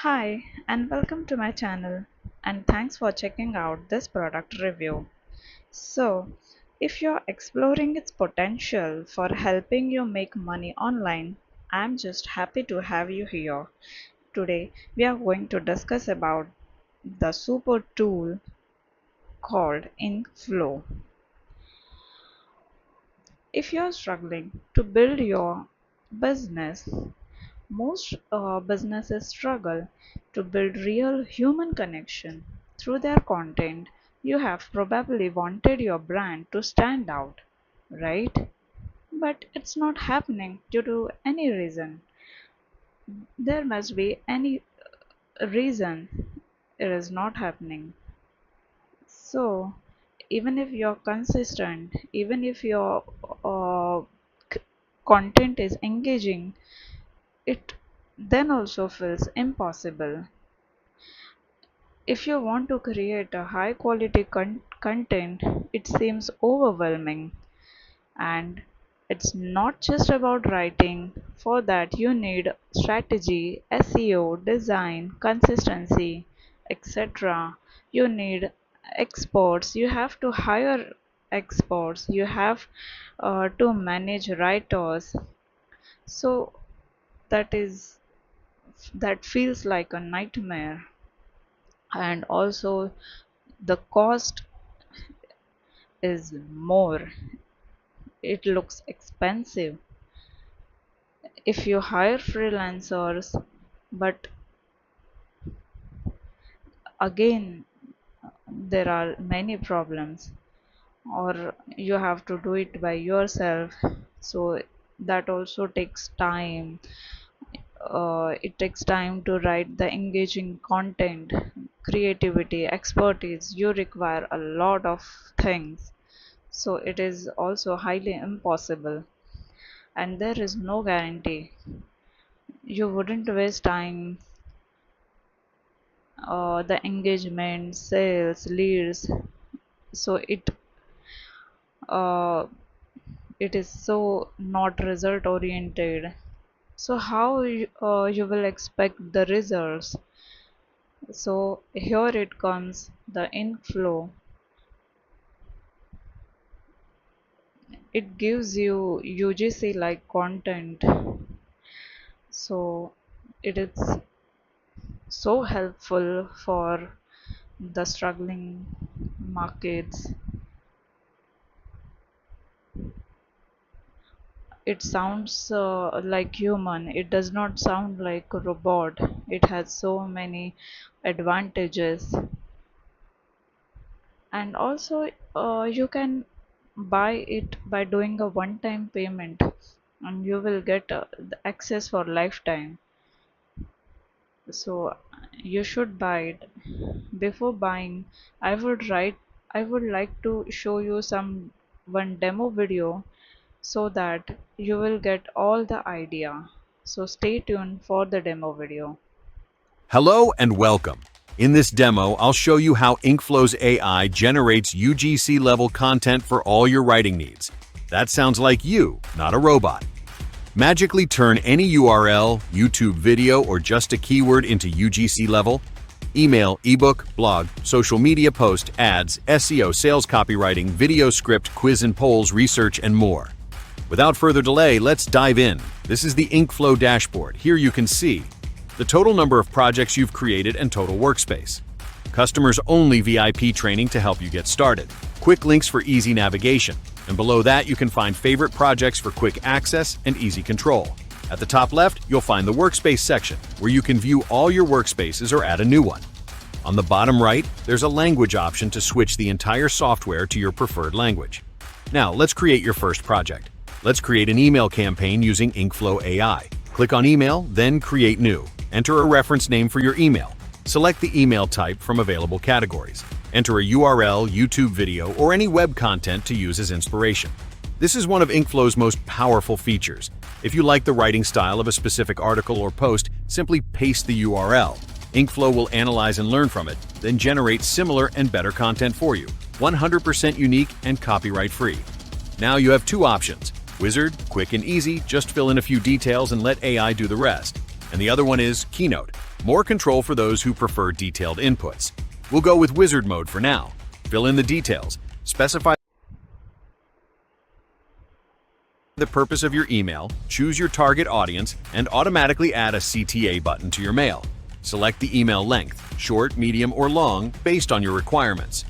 Hi, and welcome to my channel, and thanks for checking out this product review. So, if you're exploring its potential for helping you make money online, I'm just happy to have you here. Today, we are going to discuss about the super tool called Inkflow. If you're struggling to build your business, most businesses struggle to build real human connection through their content. You have probably wanted your brand to stand out, right? But it's not happening due to any reason. There must be any reason it is not happening. So, even if you're consistent, even if your c- content is engaging, it then also feels impossible. If you want to create a high quality content, it seems overwhelming. And it's not just about writing. For that, you need strategy, SEO, design, consistency, etc. You need experts. You have to hire experts. You have to manage writers. So that is that feels like a nightmare. And also the cost is more. It looks expensive if you hire freelancers, but again there are many problems, or you have to do it by yourself, so that also takes time. It takes time to write the engaging content, creativity, expertise. You require a lot of things, so it is also highly impossible, and there is no guarantee you wouldn't waste time. The engagement, sales, leads, so uh, it is so not result oriented. So how you will expect the results? So here it comes the inflow. It gives you UGC like content, so it is so helpful for the struggling markets. It sounds like human. It does not sound like a robot. It has so many advantages. And also, you can buy it by doing a one-time payment, and you will get the access for lifetime. So you should buy it. Before buying, I would like to show you some one demo video so that you will get all the idea. So stay tuned for the demo video. Hello and welcome. In this demo, I'll show you how Inkflow's AI generates UGC level content for all your writing needs. That sounds like you, not a robot. Magically turn any URL, YouTube video, or just a keyword into UGC level. Email, ebook, blog, social media post, ads, SEO, sales copywriting, video script, quiz and polls, research, and more. Without further delay, let's dive in. This is the Inkflow dashboard. Here you can see the total number of projects you've created and total workspace. Customers only VIP training to help you get started. Quick links for easy navigation. And below that, you can find favorite projects for quick access and easy control. At the top left, you'll find the workspace section, where you can view all your workspaces or add a new one. On the bottom right, there's a language option to switch the entire software to your preferred language. Now, let's create your first project. Let's create an email campaign using Inkflow AI. Click on Email, then Create New. Enter a reference name for your email. Select the email type from available categories. Enter a URL, YouTube video, or any web content to use as inspiration. This is one of Inkflow's most powerful features. If you like the writing style of a specific article or post, simply paste the URL. Inkflow will analyze and learn from it, then generate similar and better content for you, 100% unique and copyright-free. Now you have two options. Wizard, quick and easy, just fill in a few details and let AI do the rest. And the other one is Keynote, more control for those who prefer detailed inputs. We'll go with Wizard mode for now. Fill in the details, specify the purpose of your email, choose your target audience, and automatically add a CTA button to your mail. Select the email length, short, medium, or long, based on your requirements.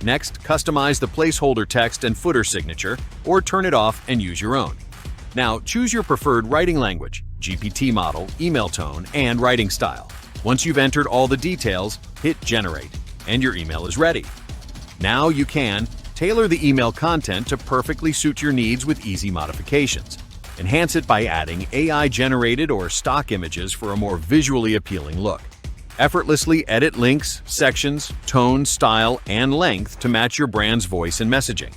Next, customize the placeholder text and footer signature, or turn it off and use your own. Now, choose your preferred writing language, GPT model, email tone, and writing style. Once you've entered all the details, hit Generate, and your email is ready. Now you can tailor the email content to perfectly suit your needs with easy modifications. Enhance it by adding AI-generated or stock images for a more visually appealing look. Effortlessly edit links, sections, tone, style, and length to match your brand's voice and messaging.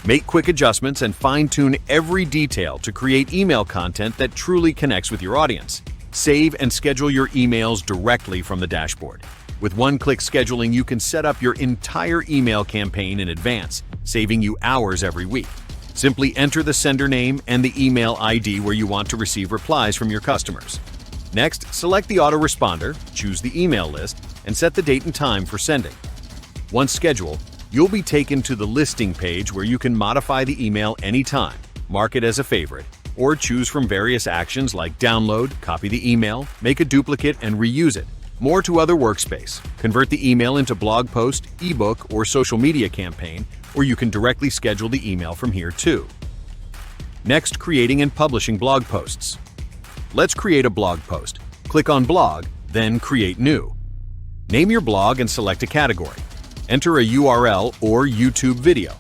Make quick adjustments and fine-tune every detail to create email content that truly connects with your audience. Save and schedule your emails directly from the dashboard. With one-click scheduling, you can set up your entire email campaign in advance, saving you hours every week. Simply enter the sender name and the email ID where you want to receive replies from your customers. Next, select the autoresponder, choose the email list, and set the date and time for sending. Once scheduled, you'll be taken to the listing page where you can modify the email anytime, mark it as a favorite, or choose from various actions like download, copy the email, make a duplicate, and reuse it. More to other workspace. Convert the email into blog post, ebook, or social media campaign, or you can directly schedule the email from here too. Next, creating and publishing blog posts. Let's create a blog post. Click on Blog, then Create New. Name your blog and select a category. Enter a URL or YouTube video.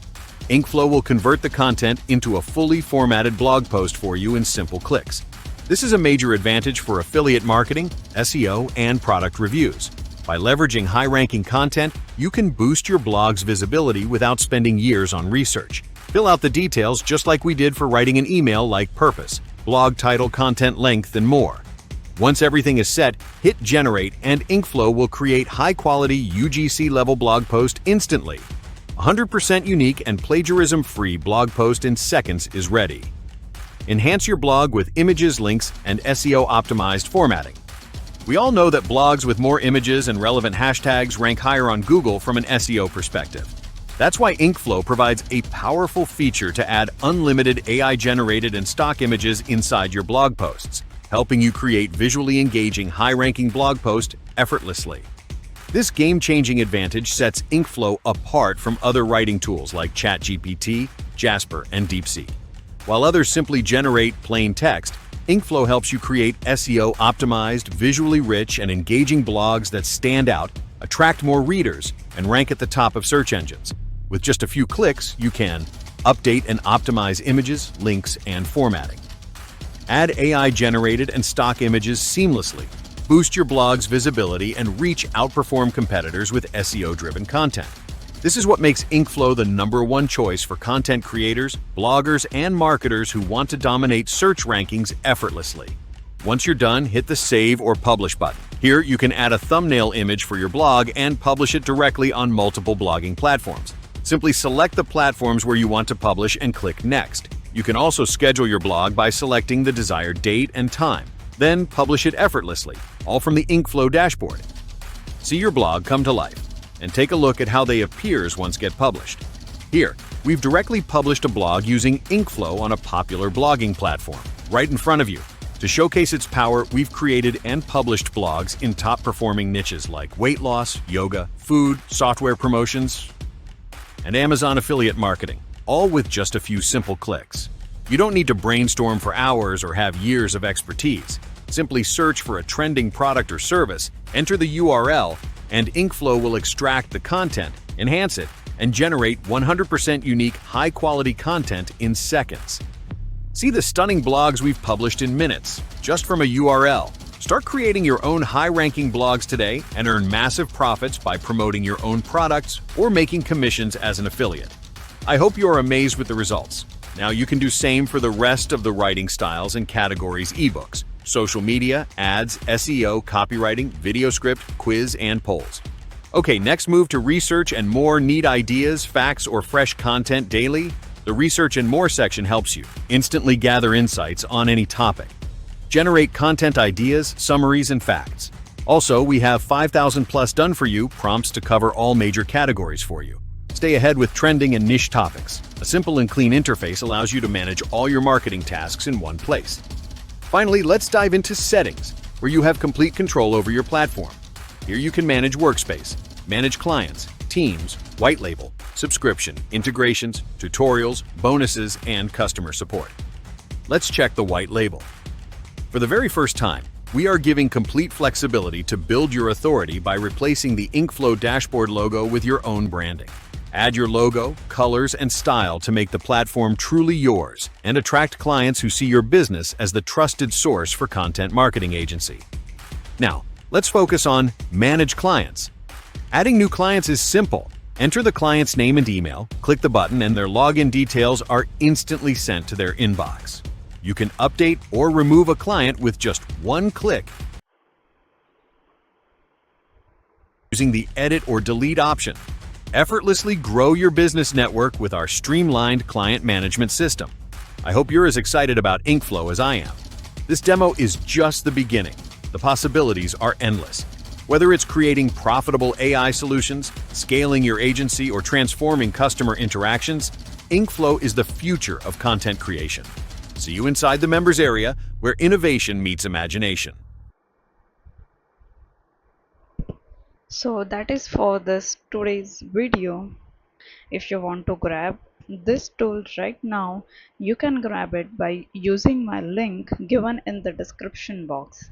Inkflow will convert the content into a fully formatted blog post for you in simple clicks. This is a major advantage for affiliate marketing, SEO, and product reviews. By leveraging high-ranking content, you can boost your blog's visibility without spending years on research. Fill out the details just like we did for writing an email like purpose, blog title, content length, and more. Once everything is set, hit Generate and Inkflow will create high-quality UGC-level blog post instantly. 100% unique and plagiarism-free blog post in seconds is ready. Enhance your blog with images, links, and SEO-optimized formatting. We all know that blogs with more images and relevant hashtags rank higher on Google from an SEO perspective. That's why Inkflow provides a powerful feature to add unlimited AI-generated and stock images inside your blog posts, helping you create visually engaging, high-ranking blog posts effortlessly. This game-changing advantage sets Inkflow apart from other writing tools like ChatGPT, Jasper, and DeepSeek. While others simply generate plain text, Inkflow helps you create SEO-optimized, visually rich, and engaging blogs that stand out, attract more readers, and rank at the top of search engines. With just a few clicks, you can update and optimize images, links, and formatting. Add AI-generated and stock images seamlessly, boost your blog's visibility, and reach outperform competitors with SEO-driven content. This is what makes Inkflow the #1 choice for content creators, bloggers, and marketers who want to dominate search rankings effortlessly. Once you're done, hit the Save or Publish button. Here, you can add a thumbnail image for your blog and publish it directly on multiple blogging platforms. Simply select the platforms where you want to publish and click Next. You can also schedule your blog by selecting the desired date and time, then publish it effortlessly, all from the Inkflow dashboard. See your blog come to life, and take a look at how they appear once get published. Here, we've directly published a blog using Inkflow on a popular blogging platform, right in front of you. To showcase its power, we've created and published blogs in top-performing niches like weight loss, yoga, food, software promotions, and Amazon affiliate marketing, all with just a few simple clicks. You don't need to brainstorm for hours or have years of expertise. Simply search for a trending product or service, enter the URL, and Inkflow will extract the content, enhance it, and generate 100% unique, high-quality content in seconds. See the stunning blogs we've published in minutes, just from a URL. Start creating your own high-ranking blogs today and earn massive profits by promoting your own products or making commissions as an affiliate. I hope you are amazed with the results. Now you can do same for the rest of the writing styles and categories ebooks, social media, ads, SEO, copywriting, video script, quiz, and polls. Okay, next move to research and more. Need ideas, facts, or fresh content daily? The Research and More section helps you instantly gather insights on any topic. Generate content ideas, summaries, and facts. Also, we have 5,000 plus done for you prompts to cover all major categories for you. Stay ahead with trending and niche topics. A simple and clean interface allows you to manage all your marketing tasks in one place. Finally, let's dive into settings, where you have complete control over your platform. Here you can manage workspace, manage clients, teams, white label, subscription, integrations, tutorials, bonuses, and customer support. Let's check the white label. For the very first time, we are giving complete flexibility to build your authority by replacing the Inkflow dashboard logo with your own branding. Add your logo, colors, and style to make the platform truly yours and attract clients who see your business as the trusted source for content marketing agency. Now, let's focus on Manage Clients. Adding new clients is simple. Enter the client's name and email, click the button, and their login details are instantly sent to their inbox. You can update or remove a client with just one click using the Edit or Delete option. Effortlessly grow your business network with our streamlined client management system. I hope you're as excited about Inkflow as I am. This demo is just the beginning. The possibilities are endless. Whether it's creating profitable AI solutions, scaling your agency, or transforming customer interactions, Inkflow is the future of content creation. See you inside the members area, where innovation meets imagination. So that is for this today's video. If you want to grab this tool right now, you can grab it by using my link given in the description box.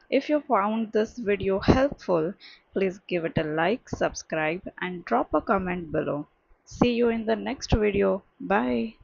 If you found this video helpful, please give it a like, subscribe, and drop a comment below. See you in the next video. Bye.